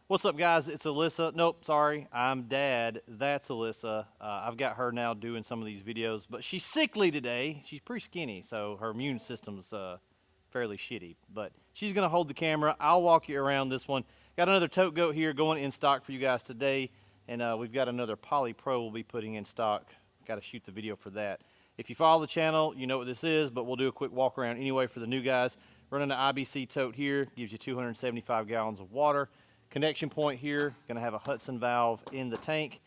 What's up, guys? It's Alyssa. Nope, sorry, I'm Dad. That's Alyssa. I've got her now doing some of these videos, but she's sickly today. She's pretty skinny, so her immune system's fairly shitty. But she's gonna hold the camera. I'll walk you around this one. Got another tote goat here going in stock for you guys today, and we've got another Poly Pro we'll be putting in stock. Got to shoot the video for that. If you follow the channel, you know what this is, but we'll do a quick walk around anyway for the new guys. Running the IBC tote here, gives you 275 gallons of water. Connection point here, gonna have a Hudson valve in the tank.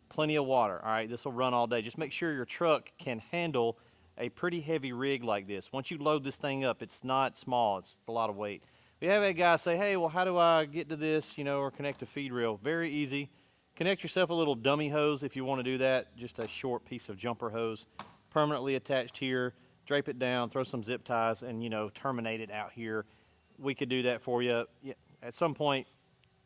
Plenty of water, all right? This will run all day. Just make sure your truck can handle a pretty heavy rig like this. Once you load this thing up, it's not small, it's a lot of weight. We have had guys say, hey, well, how do I get to this, or connect a feed reel? Very easy. Connect yourself a little dummy hose if you wanna do that, just a short piece of jumper hose, permanently attached here. Drape it down, throw some zip ties, and terminate it out here. We could do that for you. At some point,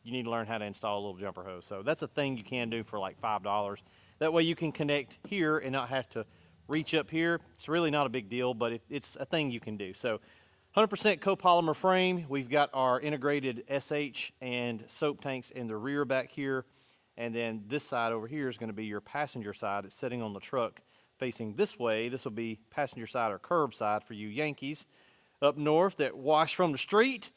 you need to learn how to install a little jumper hose. So that's a thing you can do for like $5. That way you can connect here and not have to reach up here. It's really not a big deal, but it's a thing you can do. So 100% copolymer frame. We've got our integrated SH and soap tanks in the rear back here. And then this side over here is going to be your passenger side. It's sitting on the truck facing this way. This will be passenger side or curb side for you Yankees up north that wash from the street.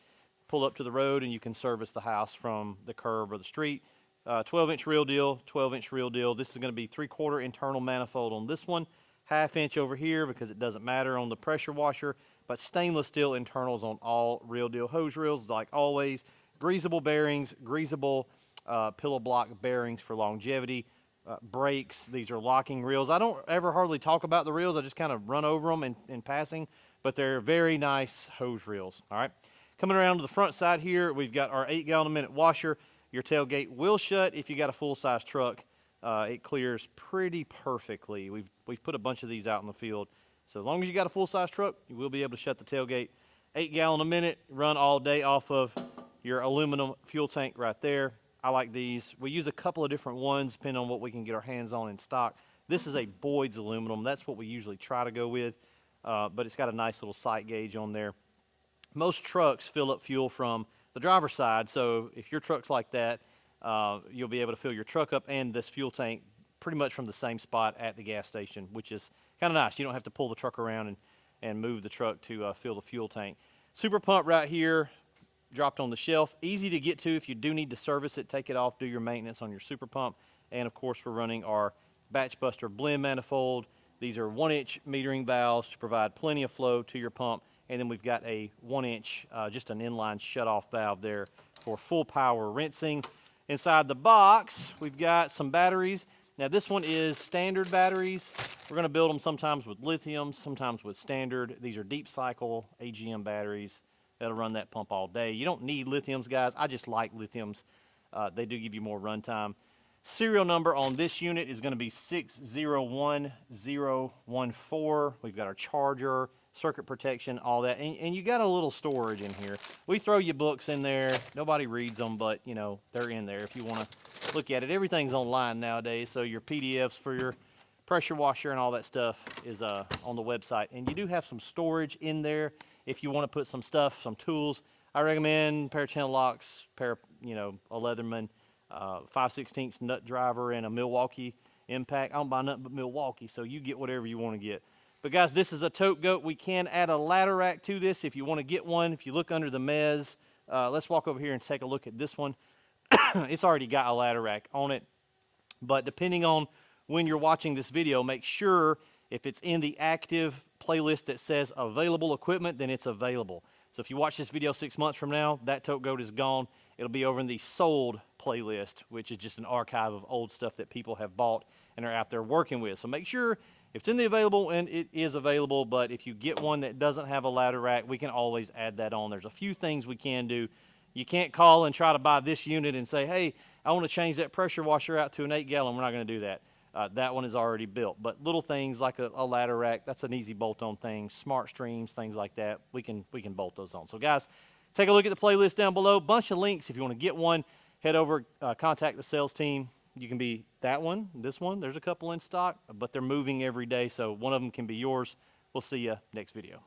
Pull up to the road and you can service the house from the curb or the street. 12-inch real deal, 12-inch real deal. This is going to be 3/4 internal manifold on this one, 1/2 inch over here because it doesn't matter on the pressure washer, but stainless steel internals on all real deal hose reels like always. Greasable bearings, greasable pillow block bearings for longevity. Brakes, these are locking reels. I don't ever hardly talk about the reels. I just kind of run over them in passing, but they're very nice hose reels, all right? Coming around to the front side here, we've got our 8-gallon-a-minute washer. Your tailgate will shut if you got a full-size truck. It clears pretty perfectly. We've put a bunch of these out in the field. So as long as you got a full-size truck, you will be able to shut the tailgate. 8-gallon a minute, run all day off of your aluminum fuel tank right there. I like these. We use a couple of different ones depending on what we can get our hands on in stock. This is a Boyd's aluminum. That's what we usually try to go with, but it's got a nice little sight gauge on there. Most trucks fill up fuel from the driver's side, so if your truck's like that, you'll be able to fill your truck up and this fuel tank pretty much from the same spot at the gas station, which is kind of nice. You don't have to pull the truck around and move the truck to fill the fuel tank. Super pump right here, dropped on the shelf. Easy to get to if you do need to service it, take it off, do your maintenance on your super pump. And of course, we're running our Batch Buster blend manifold. These are 1-inch metering valves to provide plenty of flow to your pump. And then we've got a 1-inch, just an inline shut-off valve there for full power rinsing. Inside the box, we've got some batteries. Now this one is standard batteries. We're gonna build them sometimes with lithium, sometimes with standard. These are deep cycle AGM batteries that'll run that pump all day. You don't need lithiums, guys. I just like lithiums. They do give you more runtime. Serial number on this unit is gonna be 601014. We've got our charger, circuit protection, all that, and you got a little storage in here. We throw your books in there. Nobody reads them, but they're in there if you want to look at it. Everything's online nowadays, so your PDFs for your pressure washer and all that stuff is on the website. And you do have some storage in there if you want to put some stuff, some tools. I recommend pair of channel locks, pair of, a Leatherman, 5/16 nut driver, and a Milwaukee impact. I don't buy nothing but Milwaukee, so you get whatever you want to get. But guys, this is a tote goat. We can add a ladder rack to this if you want to get one. If you look under the mez, let's walk over here and take a look at this one. It's already got a ladder rack on it. But depending on when you're watching this video, make sure if it's in the active playlist that says available equipment, then it's available. So if you watch this video 6 months from now, that tote goat is gone. It'll be over in the sold playlist, which is just an archive of old stuff that people have bought and are out there working with. So make sure if it's in the available, and it is available, but if you get one that doesn't have a ladder rack, we can always add that on. There's a few things we can do. You can't call and try to buy this unit and say, hey, I want to change that pressure washer out to an 8-gallon. We're not going to do that. That one is already built. But little things like a ladder rack, that's an easy bolt-on thing. Smart streams, things like that, we can bolt those on. So guys, take a look at the playlist down below. Bunch of links. If you want to get one, head over, contact the sales team. You can be that one, this one. There's a couple in stock, but they're moving every day, so one of them can be yours. We'll see you next video.